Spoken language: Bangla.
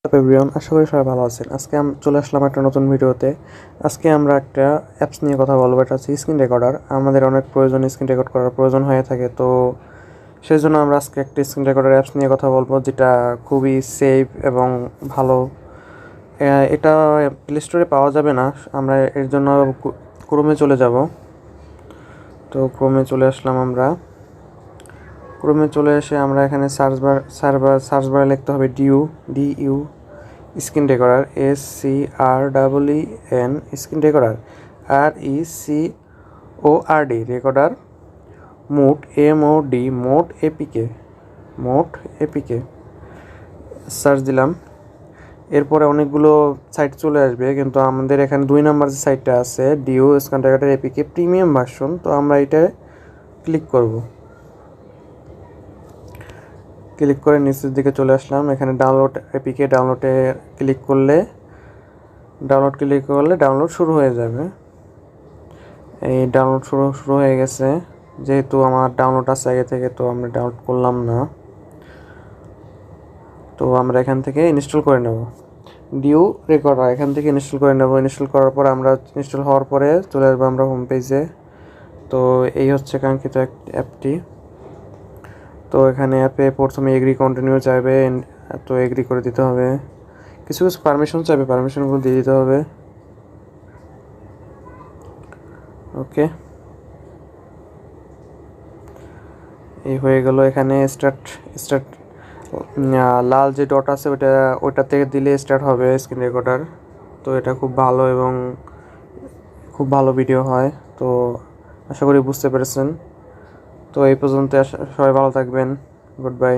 এভরিওয়ান, আশা করি সবাই ভালো আছেন। আজকে আমি চলে আসলাম একটা নতুন ভিডিওতে। আজকে আমরা একটা অ্যাপস নিয়ে কথা বলবো। এটা হচ্ছে স্ক্রিন রেকর্ডার। আমাদের অনেক প্রয়োজন, স্ক্রিন রেকর্ড করার প্রয়োজন হয়ে থাকে। তো সেই জন্য আমরা আজকে একটা স্ক্রিন রেকর্ডার অ্যাপস নিয়ে কথা বলবো, যেটা খুবই সেফ এবং ভালো। এটা প্লে স্টোরে পাওয়া যাবে না। আমরা এর জন্য ক্রোমে চলে যাব। তো ক্রোমে চলে আসলাম আমরা। ক্রোমে চলে এসে আমরা এখানে সার্চ বারে লিখতে হবে DU screen recorder, SCREEN screen recorder, RECORD recorder, mode APK search দিলাম। এরপরে অনেকগুলো সাইট চলে আসবে, কিন্তু আমাদের এখানে 2 নম্বর যে সাইটটা আছে ডিও screen recorder APK premium version, তো আমরা এটা ক্লিক করব। ক্লিক করে নিচের দিকে চলে আসলাম। এখানে ডাউনলোড এপিকে ক্লিক করলে ডাউনলোড শুরু হয়ে যাবে। এই ডাউনলোড শুরু হয়ে গেছে। যেহেতু আমার ডাউনলোড আছে আগে থেকে, তো আমরা ডাউনলোড করলাম না। তো আমরা এখান থেকে ইনস্টল করে নেব ডিউ রেকর্ডার। এখান থেকে ইনস্টল করে নেব। ইনস্টল করার পর ইনস্টল হওয়ার পরে চলে আসবো আমরা হোম পেজে। তো এই হচ্ছে কাঙ্ক্ষিত অ্যাপটি। তো এখানে অ্যাপে প্রথমে এগ্রি কন্টিনিউ চাইবে, তো এগ্রি করে দিতে হবে। কিছু পারমিশন চাইবে, পারমিশনগুলো দিয়ে দিতে হবে। ওকে, এই হয়ে গেল। এখানে স্টার্ট লাল যে ডট আছে ওটা থেকে দিলে স্টার্ট হবে স্ক্রিন রেকর্ডার। তো এটা খুব ভালো এবং খুব ভালো ভিডিও হয়। তো আশা করি বুঝতে পেরেছেন। তো এই পর্যন্ত, সবাই ভালো থাকবেন। Good bye.